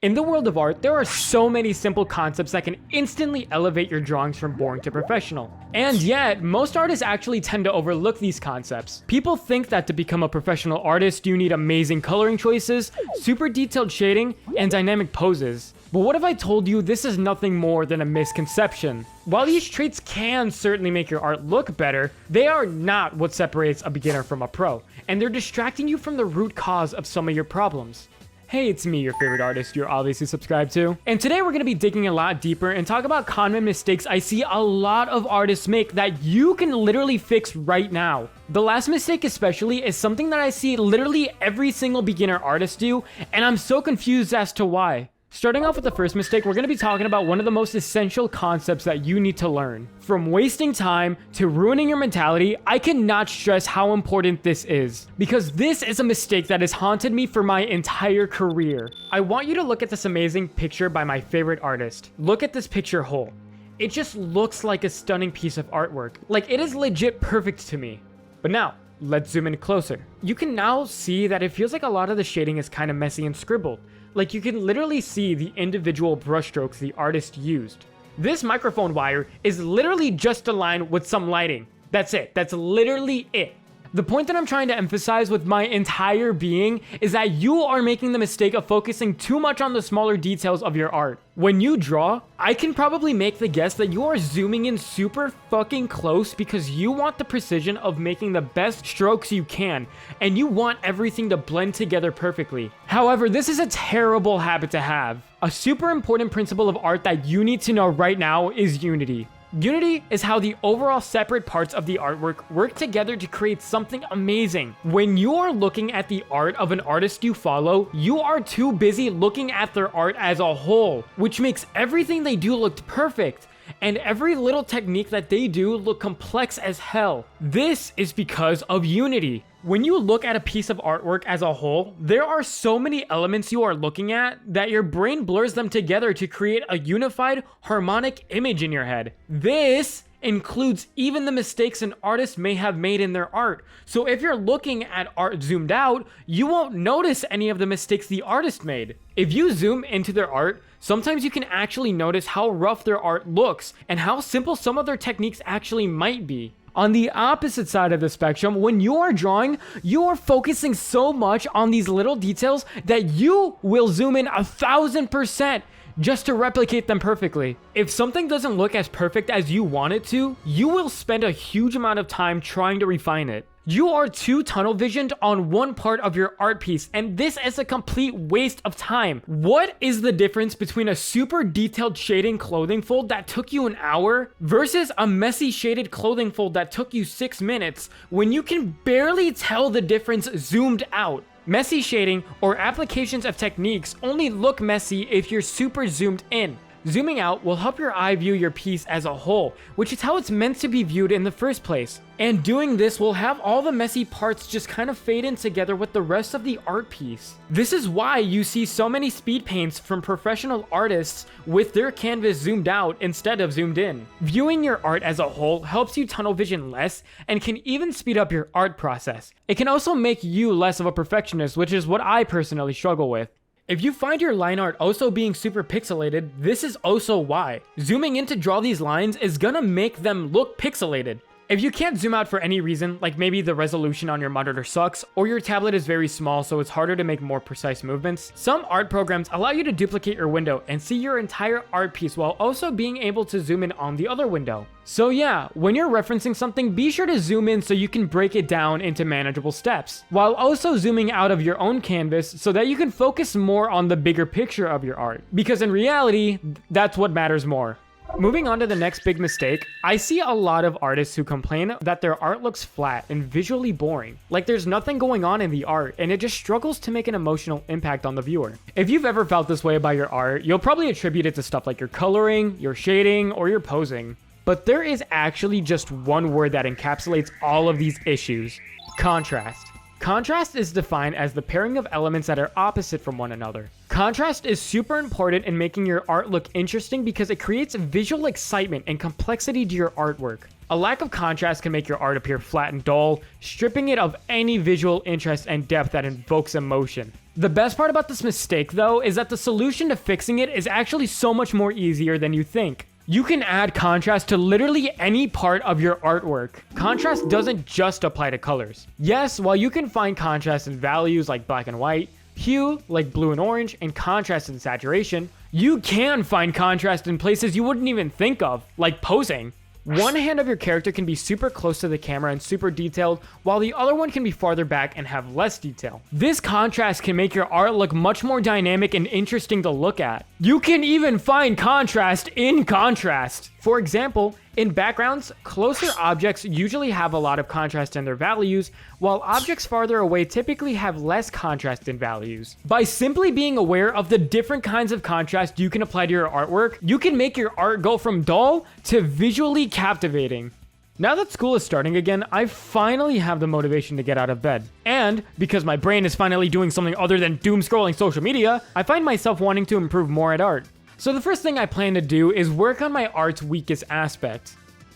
In the world of art, there are so many simple concepts that can instantly elevate your drawings from boring to professional. And yet, most artists actually tend to overlook these concepts. People think that to become a professional artist, you need amazing coloring choices, super detailed shading, and dynamic poses. But what if I told you this is nothing more than a misconception? While these traits can certainly make your art look better, they are not what separates a beginner from a pro, and they're distracting you from the root cause of some of your problems. Hey, it's me, your favorite artist you're obviously subscribed to. And today we're going to be digging a lot deeper and talk about common mistakes I see a lot of artists make that you can literally fix right now. The last mistake especially is something that I see literally every single beginner artist do, and I'm so confused as to why. Starting off with the first mistake, we're going to be talking about one of the most essential concepts that you need to learn. From wasting time to ruining your mentality, I cannot stress how important this is, because this is a mistake that has haunted me for my entire career. I want you to look at this amazing picture by my favorite artist. Look at this picture whole. It just looks like a stunning piece of artwork. Like, it is legit perfect to me. But now, let's zoom in closer. You can now see that it feels like a lot of the shading is kind of messy and scribbled. Like, you can literally see the individual brushstrokes the artist used. This microphone wire is literally just aligned with some lighting. That's it. That's literally it. The point that I'm trying to emphasize with my entire being is that you are making the mistake of focusing too much on the smaller details of your art. When you draw, I can probably make the guess that you are zooming in super fucking close because you want the precision of making the best strokes you can, and you want everything to blend together perfectly. However, this is a terrible habit to have. A super important principle of art that you need to know right now is unity. Unity is how the overall separate parts of the artwork work together to create something amazing. When you are looking at the art of an artist you follow, you are too busy looking at their art as a whole, which makes everything they do look perfect, and every little technique that they do look complex as hell. This is because of unity. When you look at a piece of artwork as a whole, there are so many elements you are looking at that your brain blurs them together to create a unified, harmonic image in your head. This includes even the mistakes an artist may have made in their art. So if you're looking at art zoomed out, you won't notice any of the mistakes the artist made. If you zoom into their art, sometimes you can actually notice how rough their art looks and how simple some of their techniques actually might be. On the opposite side of the spectrum, when you are drawing, you are focusing so much on these little details that you will zoom in 1,000% just to replicate them perfectly. If something doesn't look as perfect as you want it to, you will spend a huge amount of time trying to refine it. You are too tunnel visioned on one part of your art piece, and this is a complete waste of time. What is the difference between a super detailed shading clothing fold that took you an hour versus a messy shaded clothing fold that took you 6 minutes when you can barely tell the difference zoomed out? Messy shading or applications of techniques only look messy if you're super zoomed in. Zooming out will help your eye view your piece as a whole, which is how it's meant to be viewed in the first place. And doing this will have all the messy parts just kind of fade in together with the rest of the art piece. This is why you see so many speed paints from professional artists with their canvas zoomed out instead of zoomed in. Viewing your art as a whole helps you tunnel vision less and can even speed up your art process. It can also make you less of a perfectionist, which is what I personally struggle with. If you find your line art also being super pixelated, this is also why. Zooming in to draw these lines is gonna make them look pixelated. If you can't zoom out for any reason, like maybe the resolution on your monitor sucks, or your tablet is very small so it's harder to make more precise movements, some art programs allow you to duplicate your window and see your entire art piece while also being able to zoom in on the other window. So yeah, when you're referencing something, be sure to zoom in so you can break it down into manageable steps, while also zooming out of your own canvas so that you can focus more on the bigger picture of your art. Because in reality, that's what matters more. Moving on to the next big mistake, I see a lot of artists who complain that their art looks flat and visually boring. Like there's nothing going on in the art and it just struggles to make an emotional impact on the viewer. If you've ever felt this way about your art, you'll probably attribute it to stuff like your coloring, your shading, or your posing. But there is actually just one word that encapsulates all of these issues: contrast. Contrast is defined as the pairing of elements that are opposite from one another. Contrast is super important in making your art look interesting because it creates visual excitement and complexity to your artwork. A lack of contrast can make your art appear flat and dull, stripping it of any visual interest and depth that invokes emotion. The best part about this mistake though is that the solution to fixing it is actually so much more easier than you think. You can add contrast to literally any part of your artwork. Contrast doesn't just apply to colors. Yes, while you can find contrast in values like black and white, hue like blue and orange, and contrast and saturation, you can find contrast in places you wouldn't even think of, like posing. One hand of your character can be super close to the camera and super detailed, while the other one can be farther back and have less detail. This contrast can make your art look much more dynamic and interesting to look at. You can even find contrast in contrast. For example, in backgrounds, closer objects usually have a lot of contrast in their values, while objects farther away typically have less contrast in values. By simply being aware of the different kinds of contrast you can apply to your artwork, you can make your art go from dull to visually captivating. Now that school is starting again, I finally have the motivation to get out of bed. And because my brain is finally doing something other than doom scrolling social media, I find myself wanting to improve more at art. So the first thing I plan to do is work on my art's weakest aspect,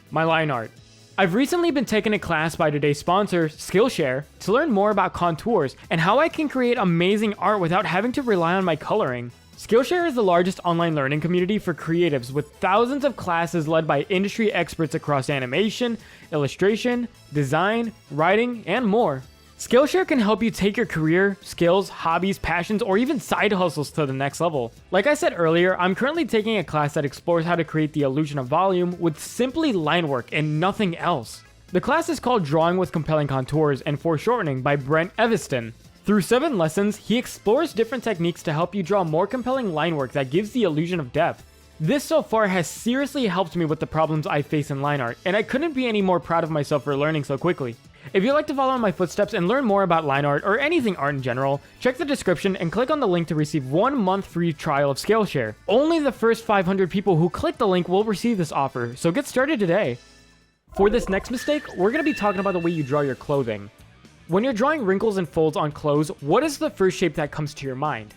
my line art. I've recently been taking a class by today's sponsor, Skillshare, to learn more about contours and how I can create amazing art without having to rely on my coloring. Skillshare is the largest online learning community for creatives with thousands of classes led by industry experts across animation, illustration, design, writing, and more. Skillshare can help you take your career, skills, hobbies, passions, or even side hustles to the next level. Like I said earlier, I'm currently taking a class that explores how to create the illusion of volume with simply line work and nothing else. The class is called Drawing with Compelling Contours and Foreshortening by Brent Eviston. Through 7 lessons, he explores different techniques to help you draw more compelling line work that gives the illusion of depth. This so far has seriously helped me with the problems I face in line art, and I couldn't be any more proud of myself for learning so quickly. If you'd like to follow in my footsteps and learn more about line art or anything art in general, check the description and click on the link to receive 1 month free trial of Skillshare. Only the first 500 people who click the link will receive this offer, so get started today. For this next mistake, we're going to be talking about the way you draw your clothing. When you're drawing wrinkles and folds on clothes, what is the first shape that comes to your mind?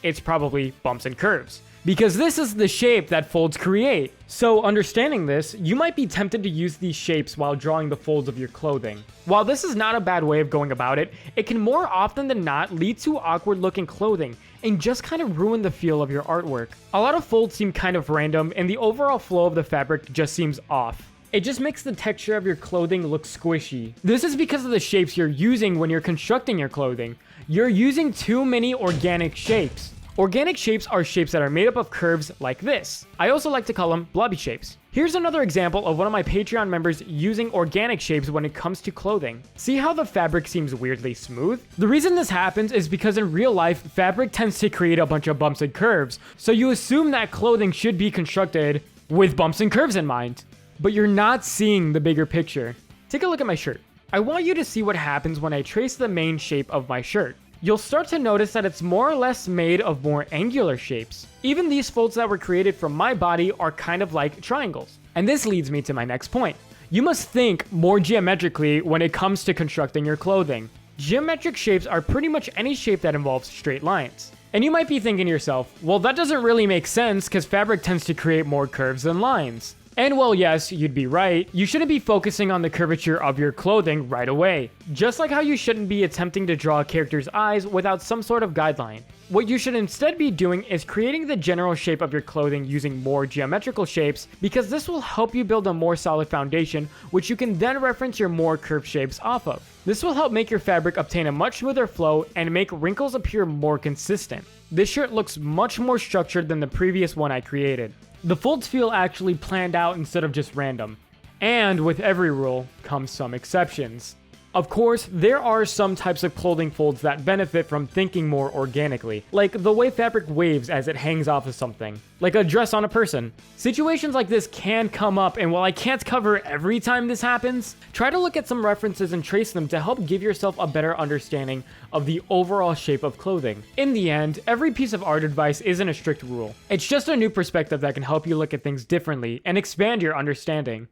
It's probably bumps and curves, because this is the shape that folds create. So understanding this, you might be tempted to use these shapes while drawing the folds of your clothing. While this is not a bad way of going about it, it can more often than not lead to awkward looking clothing and just kind of ruin the feel of your artwork. A lot of folds seem kind of random and the overall flow of the fabric just seems off. It just makes the texture of your clothing look squishy. This is because of the shapes you're using when you're constructing your clothing. You're using too many organic shapes. Organic shapes are shapes that are made up of curves like this. I also like to call them blobby shapes. Here's another example of one of my Patreon members using organic shapes when it comes to clothing. See how the fabric seems weirdly smooth? The reason this happens is because in real life, fabric tends to create a bunch of bumps and curves, so you assume that clothing should be constructed with bumps and curves in mind. But you're not seeing the bigger picture. Take a look at my shirt. I want you to see what happens when I trace the main shape of my shirt. You'll start to notice that it's more or less made of more angular shapes. Even these folds that were created from my body are kind of like triangles. And this leads me to my next point. You must think more geometrically when it comes to constructing your clothing. Geometric shapes are pretty much any shape that involves straight lines. And you might be thinking to yourself, well, that doesn't really make sense because fabric tends to create more curves than lines. And well, yes, you'd be right. You shouldn't be focusing on the curvature of your clothing right away. Just like how you shouldn't be attempting to draw a character's eyes without some sort of guideline. What you should instead be doing is creating the general shape of your clothing using more geometrical shapes, because this will help you build a more solid foundation, which you can then reference your more curved shapes off of. This will help make your fabric obtain a much smoother flow and make wrinkles appear more consistent. This shirt looks much more structured than the previous one I created. The folds feel actually planned out instead of just random. And with every rule comes some exceptions. Of course, there are some types of clothing folds that benefit from thinking more organically, like the way fabric waves as it hangs off of something, like a dress on a person. Situations like this can come up, and while I can't cover every time this happens, try to look at some references and trace them to help give yourself a better understanding of the overall shape of clothing. In the end, every piece of art advice isn't a strict rule. It's just a new perspective that can help you look at things differently and expand your understanding.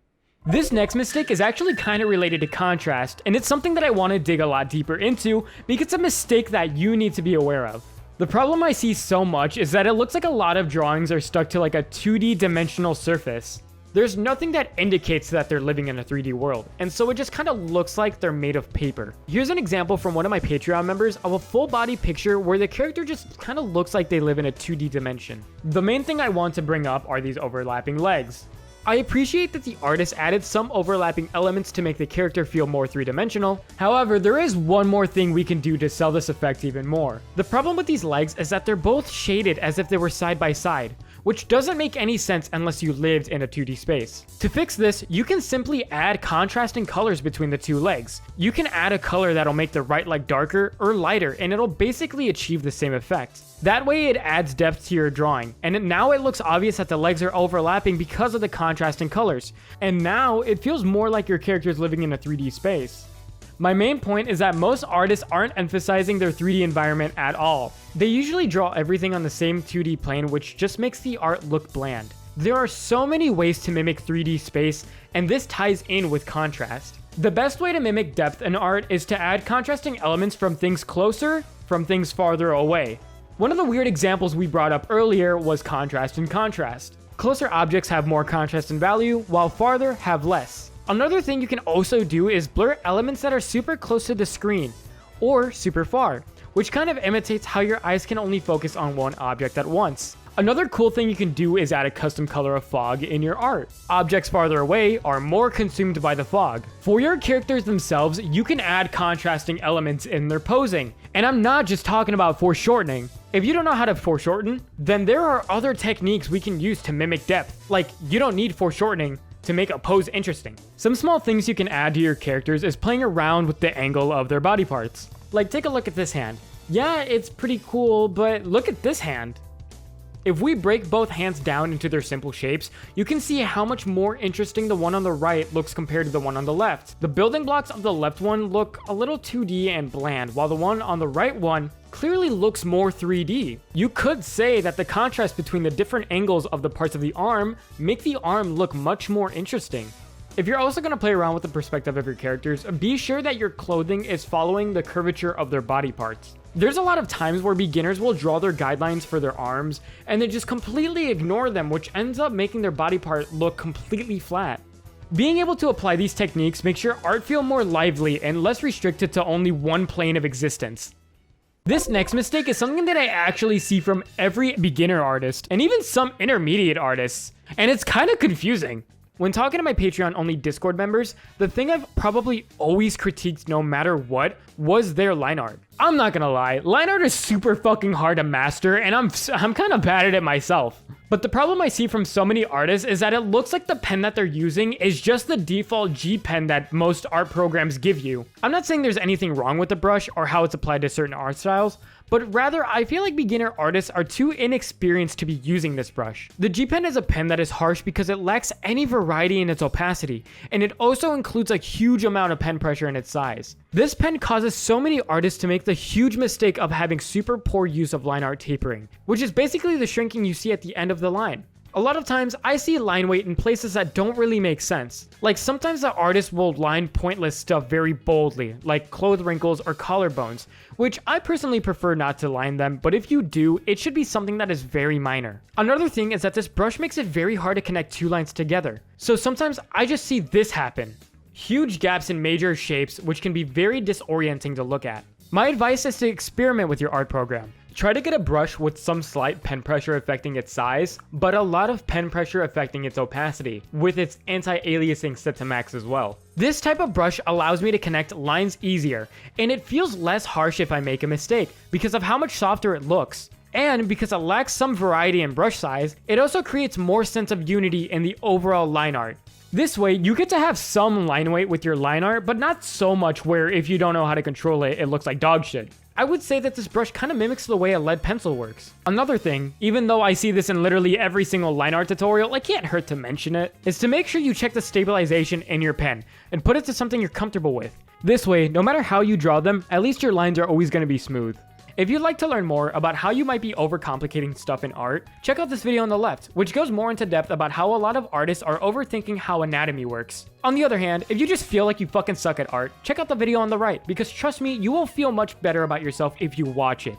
This next mistake is actually kind of related to contrast, and it's something that I want to dig a lot deeper into because it's a mistake that you need to be aware of. The problem I see so much is that it looks like a lot of drawings are stuck to like a 2D dimensional surface. There's nothing that indicates that they're living in a 3D world, and so it just kind of looks like they're made of paper. Here's an example from one of my Patreon members of a full body picture where the character just kind of looks like they live in a 2D dimension. The main thing I want to bring up are these overlapping legs. I appreciate that the artist added some overlapping elements to make the character feel more three-dimensional. However, there is one more thing we can do to sell this effect even more. The problem with these legs is that they're both shaded as if they were side by side, which doesn't make any sense unless you lived in a 2D space. To fix this, you can simply add contrasting colors between the two legs. You can add a color that'll make the right leg darker or lighter, and it'll basically achieve the same effect. That way it adds depth to your drawing, and now it looks obvious that the legs are overlapping because of the contrasting colors, and now it feels more like your character is living in a 3D space. My main point is that most artists aren't emphasizing their 3D environment at all. They usually draw everything on the same 2D plane, which just makes the art look bland. There are so many ways to mimic 3D space, and this ties in with contrast. The best way to mimic depth in art is to add contrasting elements from things closer, from things farther away. One of the weird examples we brought up earlier was contrast and contrast. Closer objects have more contrast and value, while farther have less. Another thing you can also do is blur elements that are super close to the screen, or super far, which kind of imitates how your eyes can only focus on one object at once. Another cool thing you can do is add a custom color of fog in your art. Objects farther away are more consumed by the fog. For your characters themselves, you can add contrasting elements in their posing. And I'm not just talking about foreshortening. If you don't know how to foreshorten, then there are other techniques we can use to mimic depth. Like, you don't need foreshortening to make a pose interesting. Some small things you can add to your characters is playing around with the angle of their body parts. Like, take a look at this hand. Yeah, it's pretty cool, but look at this hand. If we break both hands down into their simple shapes, you can see how much more interesting the one on the right looks compared to the one on the left. The building blocks of the left one look a little 2D and bland, while the one on the right one clearly looks more 3D. You could say that the contrast between the different angles of the parts of the arm make the arm look much more interesting. If you're also going to play around with the perspective of your characters, be sure that your clothing is following the curvature of their body parts. There's a lot of times where beginners will draw their guidelines for their arms and they just completely ignore them, which ends up making their body part look completely flat. Being able to apply these techniques makes your art feel more lively and less restricted to only one plane of existence. This next mistake is something that I actually see from every beginner artist and even some intermediate artists, and it's kind of confusing. When talking to my Patreon only Discord members, the thing I've probably always critiqued no matter what was their line art. I'm not gonna lie, line art is super fucking hard to master and I'm kind of bad at it myself. But the problem I see from so many artists is that it looks like the pen that they're using is just the default G pen that most art programs give you. I'm not saying there's anything wrong with the brush or how it's applied to certain art styles, but rather I feel like beginner artists are too inexperienced to be using this brush. The G pen is a pen that is harsh because it lacks any variety in its opacity, and it also includes a huge amount of pen pressure in its size. This pen causes so many artists to make the huge mistake of having super poor use of line art tapering, which is basically the shrinking you see at the end of the line. A lot of times, I see line weight in places that don't really make sense. Like sometimes the artist will line pointless stuff very boldly, like clothes wrinkles or collarbones, which I personally prefer not to line them, but if you do, it should be something that is very minor. Another thing is that this brush makes it very hard to connect two lines together. So sometimes I just see this happen. Huge gaps in major shapes, which can be very disorienting to look at. My advice is to experiment with your art program. Try to get a brush with some slight pen pressure affecting its size, but a lot of pen pressure affecting its opacity, with its anti-aliasing set to max as well. This type of brush allows me to connect lines easier, and it feels less harsh if I make a mistake, because of how much softer it looks. And because it lacks some variety in brush size, it also creates more sense of unity in the overall line art. This way, you get to have some line weight with your line art, but not so much where if you don't know how to control it, it looks like dog shit. I would say that this brush kind of mimics the way a lead pencil works. Another thing, even though I see this in literally every single line art tutorial, it can't hurt to mention it, is to make sure you check the stabilization in your pen and put it to something you're comfortable with. This way, no matter how you draw them, at least your lines are always going to be smooth. If you'd like to learn more about how you might be overcomplicating stuff in art, check out this video on the left, which goes more into depth about how a lot of artists are overthinking how anatomy works. On the other hand, if you just feel like you fucking suck at art, check out the video on the right, because trust me, you will feel much better about yourself if you watch it.